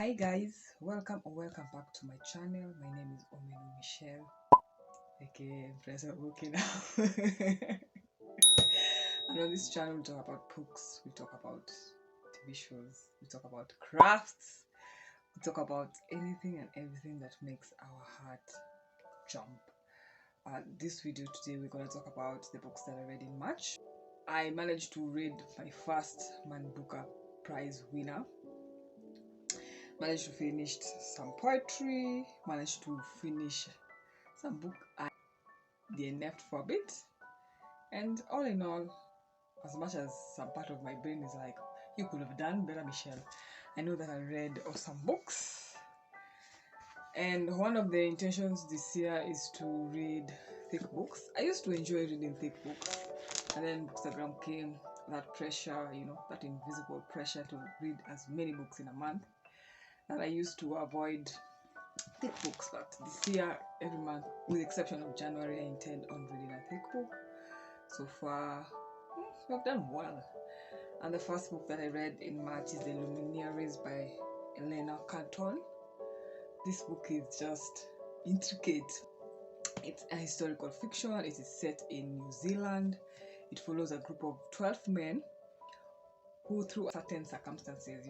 Hi guys, welcome or welcome back to my channel. My name is Omenu Michelle, aka Empress of Booking Now. And on this channel we talk about books, we talk about TV shows, we talk about crafts, we talk about anything and everything that makes our heart jump. This video today we're going to talk about the books that I read in March. I managed to read my first Man Booker Prize winner. Managed to finish some poetry, managed to finish some book I DNF'd for a bit, and all in all, as much as some part of my brain is like, you could have done better, Michelle, I know that I read awesome books, and one of the intentions this year is to read thick books. I used to enjoy reading thick books, and then Instagram came, that pressure, that invisible pressure to read as many books in a month, that I used to avoid thick books. But this year, every month, with the exception of January, I intend on reading a thick book. So far, I've done well. And the first book that I read in March is The Luminaries by Elena Canton. This book is just intricate. It's a historical fiction. It is set in New Zealand. It follows a group of 12 men who, through certain circumstances,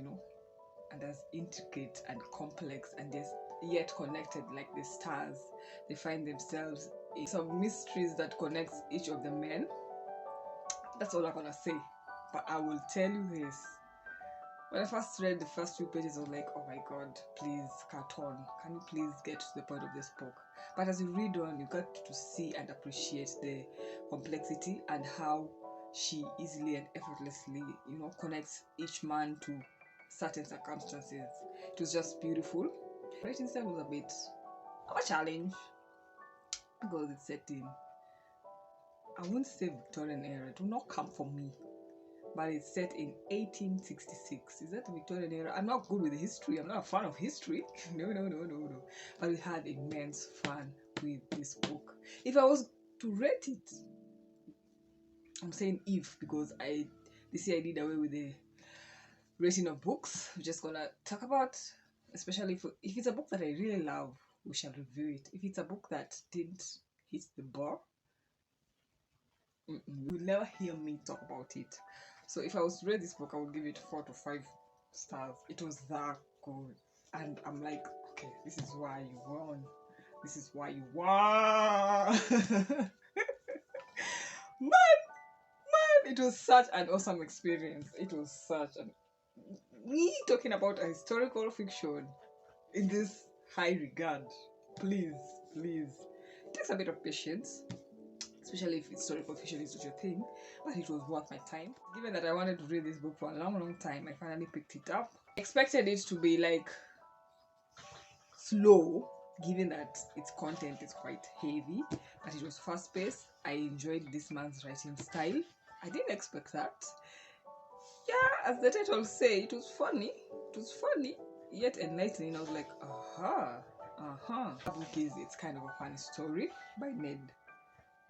and as intricate and complex and yet connected like the stars, they find themselves in some mysteries that connects each of the men. That's all I'm gonna say, but I will tell you this: when I first read the first few pages, I was like, oh my god, please, Carton, can you please get to the point of this book? But as you read on, you get to see and appreciate the complexity and how she easily and effortlessly connects each man to certain circumstances. It was just beautiful. Writing style was a bit of a challenge because it's set in, I won't say Victorian era, do not come for me, but it's set in 1866. Is that the Victorian era? I'm not good with history. I'm not a fan of history. No. But we had immense fun with this book. If I was to rate it, I'm saying if, because this year I did away with the rating of books. We're just gonna talk about, especially if it's a book that I really love, we shall review it. If it's a book that didn't hit the bar, you'll never hear me talk about it. So if I was to rate this book, I would give it 4 to 5 stars. It was that good, and I'm like, okay, this is why you won. This is why you won. man, it was such an awesome experience. It was such an me talking about a historical fiction in this high regard. Please, it takes a bit of patience, especially if historical fiction is not your thing, but it was worth my time. Given that I wanted to read this book for a long time, I finally picked it up. I expected it to be like slow, given that its content is quite heavy, but it was fast paced. I enjoyed this man's writing style. I didn't expect that. Yeah, as the title say, it was funny, yet enlightening. I was like, The book is It's Kind of a Funny Story by Ned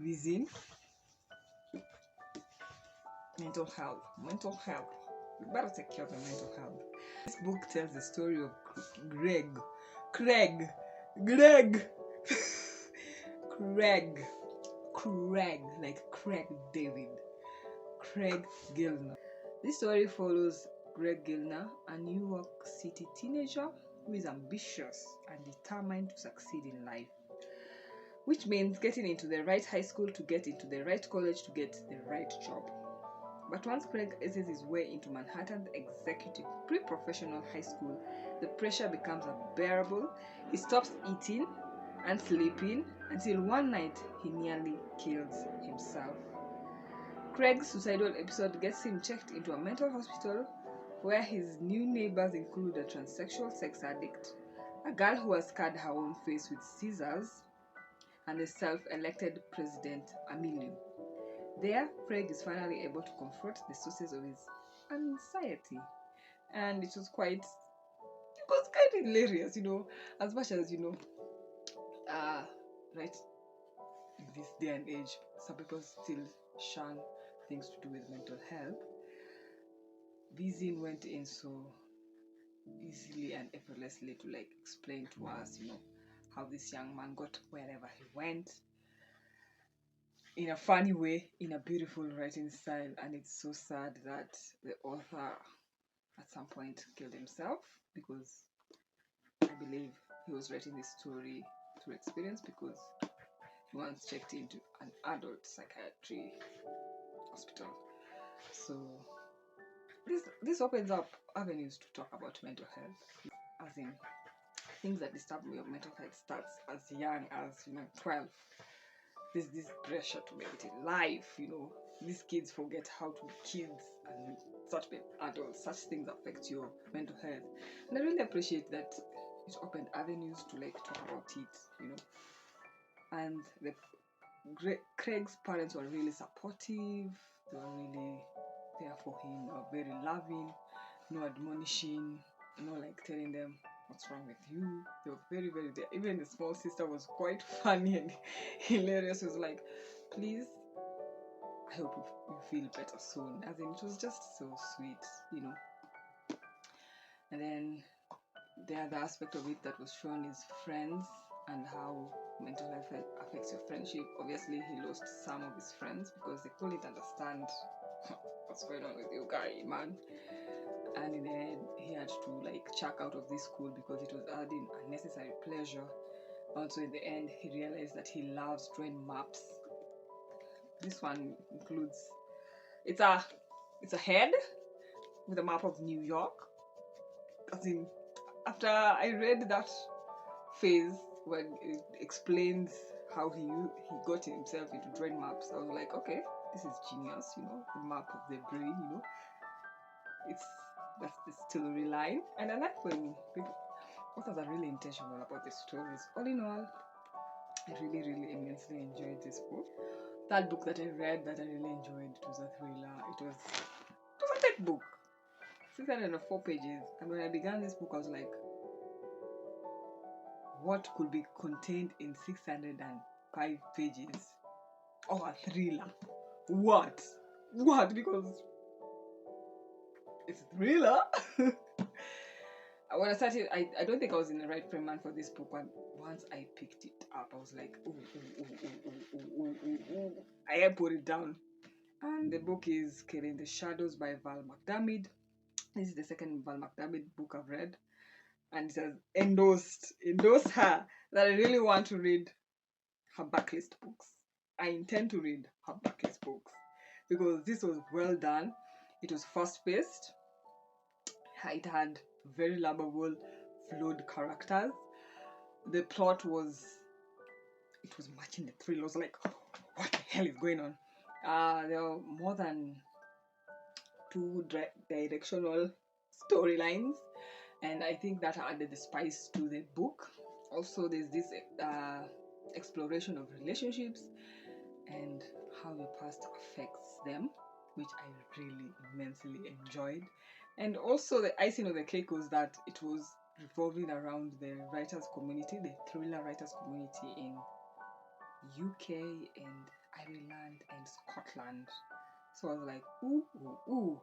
Wizin. Mental health. You better take care of your mental health. This book tells the story of Craig, like Craig David, Craig Gilner. This story follows Greg Gilner, a New York City teenager who is ambitious and determined to succeed in life, which means getting into the right high school to get into the right college to get the right job. But once Craig aces his way into Manhattan's executive pre-professional high school, the pressure becomes unbearable. He stops eating and sleeping until one night he nearly kills himself. Craig's suicidal episode gets him checked into a mental hospital where his new neighbors include a transsexual sex addict, a girl who has scarred her own face with scissors, and the self-elected president Emilio. There, Craig is finally able to confront the sources of his anxiety, and it was quite hilarious, as much as right in this day and age, some people still shun things to do with mental health. Wizin went in so easily and effortlessly to like explain to us, how this young man got wherever he went in a funny way, in a beautiful writing style. And it's so sad that the author at some point killed himself, because I believe he was writing this story through experience, because he once checked into an adult psychiatry hospital. So this opens up avenues to talk about mental health, as in things that disturb your mental health starts as young as 12. There's this pressure to make it in life. These kids forget how to be kids, and such adults, such things affect your mental health. And I really appreciate that it opened avenues to like talk about it. And Craig's parents were really supportive. They were really there for him. They were very loving, no admonishing, like telling them what's wrong with you. They were very, very there. Even the small sister was quite funny and hilarious. It was like, please, I hope you feel better soon. As in, it was just so sweet. And then the other aspect of it that was shown is friends, and how mental health affects your friendship. Obviously, he lost some of his friends because they couldn't understand what's going on with you, guy, man. And in the end, he had to like check out of this school because it was adding unnecessary pleasure. Also, in the end, he realized that he loves drawing maps. This one includes it's a head with a map of New York. As in, after I read that phase when it explains how he got himself into drawing maps, I was like, okay, this is genius. The map of the brain. That's the storyline. And I like when authors are really intentional about the stories. All in all, I really, really immensely enjoyed this book. That book that I read that I really enjoyed, it was a thriller. It was a thick book, 604 pages. And when I began this book, I was like, what could be contained in 605 pages of a thriller? What? Because it's a thriller. When I started, I don't think I was in the right frame man for this book, but once I picked it up, I was like, ooh. I put it down. And the book is Killing the Shadows by Val McDermid. This is the second Val McDermid book I've read. And it has endorsed her, that I really want to read her backlist books. I intend to read her backlist books because this was well done. It was fast-paced. It had very lovable, flawed characters. The plot was matching the thrill. I was like, what the hell is going on? There were more than 2 directional storylines, and I think that added the spice to the book. Also, there's this exploration of relationships and how your past affects them, which I really immensely enjoyed. And also, the icing on the cake was that it was revolving around the writers community, the thriller writers community in UK and Ireland and Scotland. So I was like, ooh,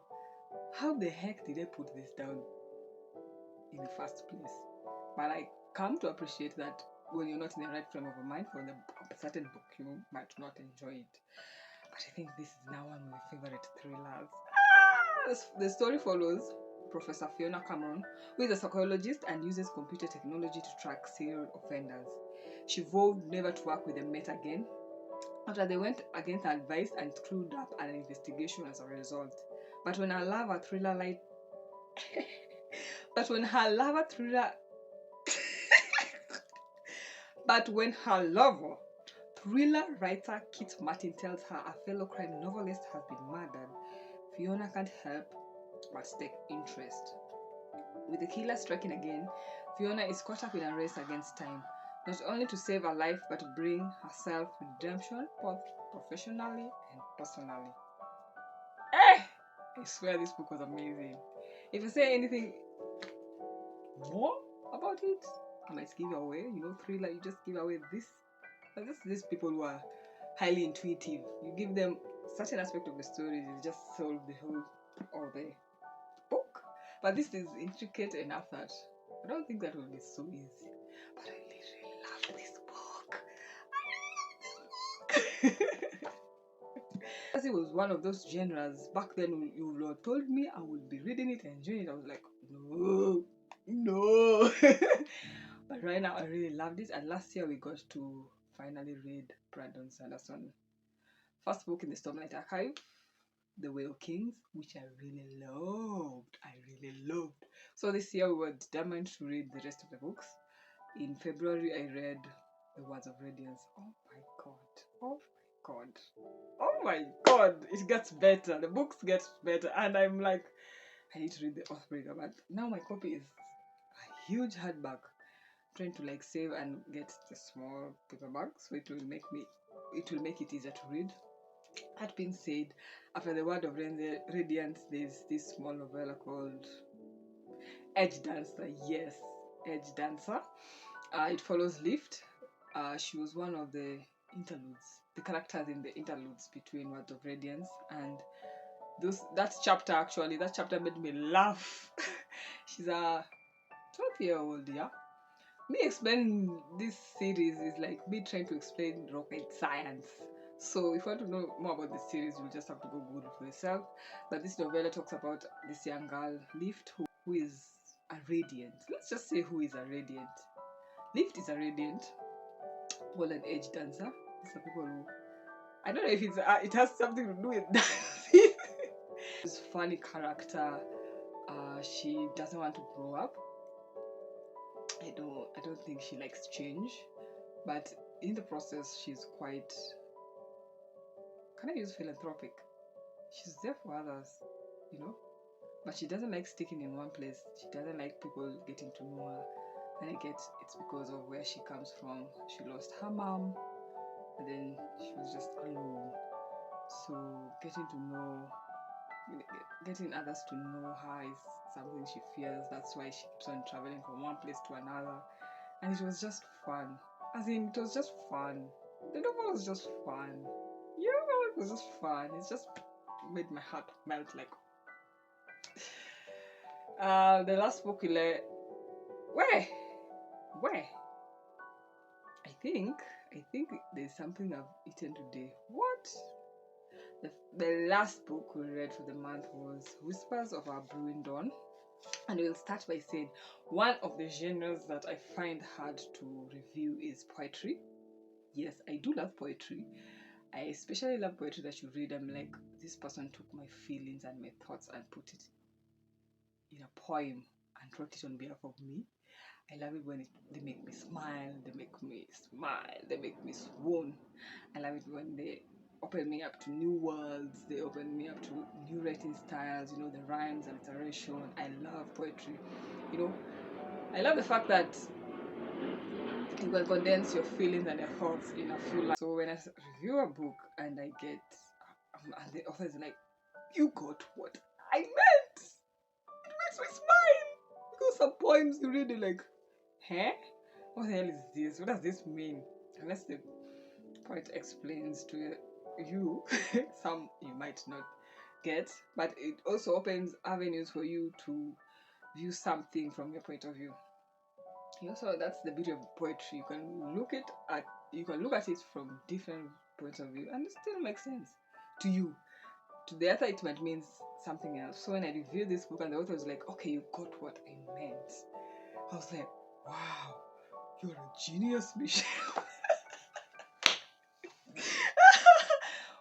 how the heck did I put this down in the first place? But I come to appreciate that when you're not in the right frame of mind for a certain book, you might not enjoy it. But I think this is now one of my favorite thrillers. The story follows Professor Fiona Cameron, who is a psychologist and uses computer technology to track serial offenders. She vowed never to work with the Met again after they went against her advice and screwed up an investigation as a result. But when her lover thriller writer Kit Martin tells her a fellow crime novelist has been murdered, Fiona can't help but take interest. With the killer striking again, Fiona is caught up in a race against time, not only to save her life but to bring herself redemption both professionally and personally. I swear this book was amazing. If I say anything more about it, I might give away. Thriller, you just give away this. But just these people who are highly intuitive. You give them certain aspect of the story, you just solve the whole of the book. But this is intricate enough that I don't think that will be so easy. But I literally love this book. I love this book. As it was one of those genres back then, you would have told me I would be reading it and enjoying it. I was like, no. But right now, I really loved it. And last year, we got to finally read Brandon Sanderson's first book in the Stormlight Archive, The Way of Kings, which I really loved. So this year, we were determined to read the rest of the books. In February, I read The Words of Radiance. Oh my god, it gets better. The books get better, and I'm like, I need to read the Oathbreaker, but now my copy is a huge hardback. I'm trying to like save and get the small paperback, so it will make it easier to read. That being said, after The Word of Radiance, there's this small novella called Edge Dancer. Yes, Edge Dancer. It follows Lift. She was one of the characters in the interludes between Words of Radiance, and that chapter made me laugh. She's a 12-year-old, yeah. Me explaining this series is like me trying to explain rocket science. So if you want to know more about this series, you'll just have to go Google for yourself. But this novella talks about this young girl, Lift, who is a radiant. Let's just say who is a radiant. Lift is a radiant, well, an edge dancer. These are people who, I don't know if it has something to do with dancing. This funny character. She doesn't want to grow up. I don't think she likes change, but in the process, she's quite, can I use philanthropic? She's there for others, you know. But she doesn't like sticking in one place. She doesn't like people getting to know her. And I get it's because of where she comes from. She lost her mom, and then she was just alone. So getting others to know her is something she fears. That's why she keeps on traveling from one place to another. And it was just fun. As in, it was just fun. The novel was just fun. Yeah, it was just fun. It just made my heart melt like. The last book we read. Where? I think there's something I've eaten today. What? The last book we read for the month was Whispers of Our Brewing Dawn. And we'll start by saying one of the genres that I find hard to review is poetry. Yes, I do love poetry. I especially love poetry that you read. I'm like, this person took my feelings and my thoughts and put it in a poem and wrote it on behalf of me. I love it when they make me smile, they make me swoon. I love it when they open me up to new worlds, they open me up to new writing styles, the rhymes, alliteration. I love poetry. I love the fact that you can condense your feelings and your thoughts in a few lines. So when I review a book and I get, and the author is like, you got what I meant, it makes me smile. Because some poems you read, you're like, huh? What the hell is this? What does this mean? Unless the poet explains to you, some you might not get, but it also opens avenues for you to view something from your point of view. Also, that's the beauty of poetry. You can look at it from different points of view, and it still makes sense to you. To the other, it might mean something else. So when I reviewed this book, and the author was like, "Okay, you got what I meant," I was like, "Wow, you're a genius, Michelle."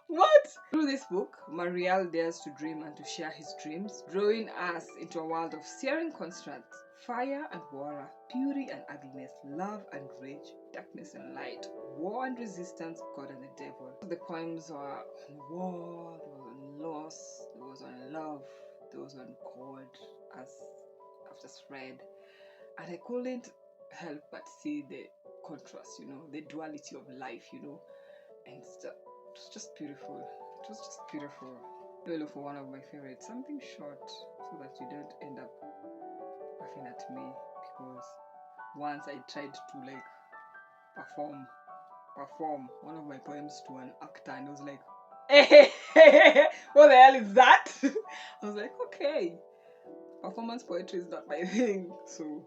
What? Through this book, Marielle dares to dream and to share his dreams, drawing us into a world of searing contrasts, fire and water, beauty and ugliness, love and rage, darkness and light, war and resistance, God and the devil. The poems were on war, there was on loss, there was on love, there was on God, as I've just read. And I couldn't help but see the contrast, the duality of life, and stuff. It was just beautiful. I will look for one of my favorites, something short, so that you don't end up laughing at me, because once I tried to like perform one of my poems to an actor, and I was like, hey, what the hell is that? I was like, okay, Performance poetry is not my thing, so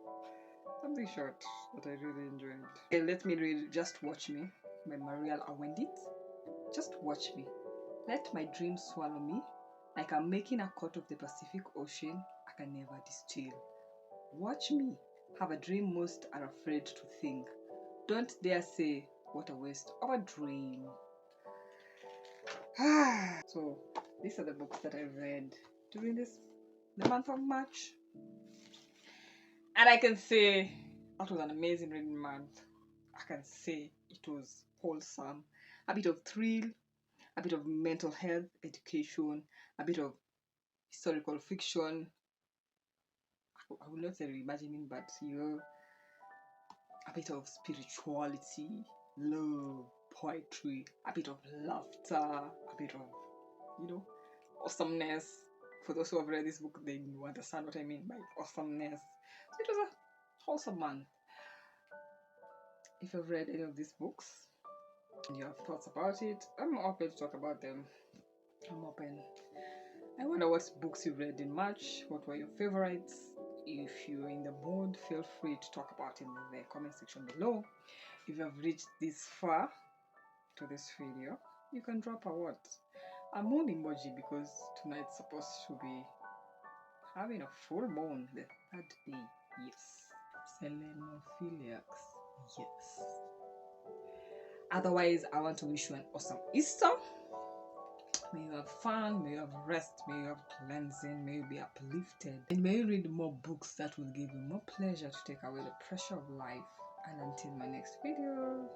something short that I really enjoyed. Okay, let me read Just Watch Me by Mariel Awendit. Just watch me. Let my dreams swallow me. Like I'm making a cut of the Pacific Ocean I can never distill. Watch me. Have a dream most are afraid to think. Don't dare say, what a waste of a dream. So, these are the books that I read during the month of March. And I can say that was an amazing reading month. I can say it was wholesome. A bit of thrill, a bit of mental health education, a bit of historical fiction. I will not say reimagining, but a bit of spirituality, love, poetry, a bit of laughter, a bit of, awesomeness. For those who have read this book, they will understand what I mean by awesomeness. So it was a wholesome month. If you've read any of these books and you have thoughts about it, I'm open to talk about them. I'm open. I wonder what books you read in March. What were your favorites? If you're in the mood, feel free to talk about it in the comment section below. If you have reached this far to this video, you can drop a moon emoji, because tonight's supposed to be having a full moon, the third day. Yes. Selenophiliacs. Yes. Otherwise, I want to wish you an awesome Easter. May you have fun, may you have rest, may you have cleansing, may you be uplifted, and may you read more books that will give you more pleasure to take away the pressure of life. And until my next video,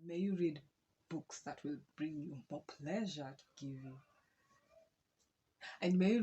may you read books that will bring you more pleasure to give you, and may you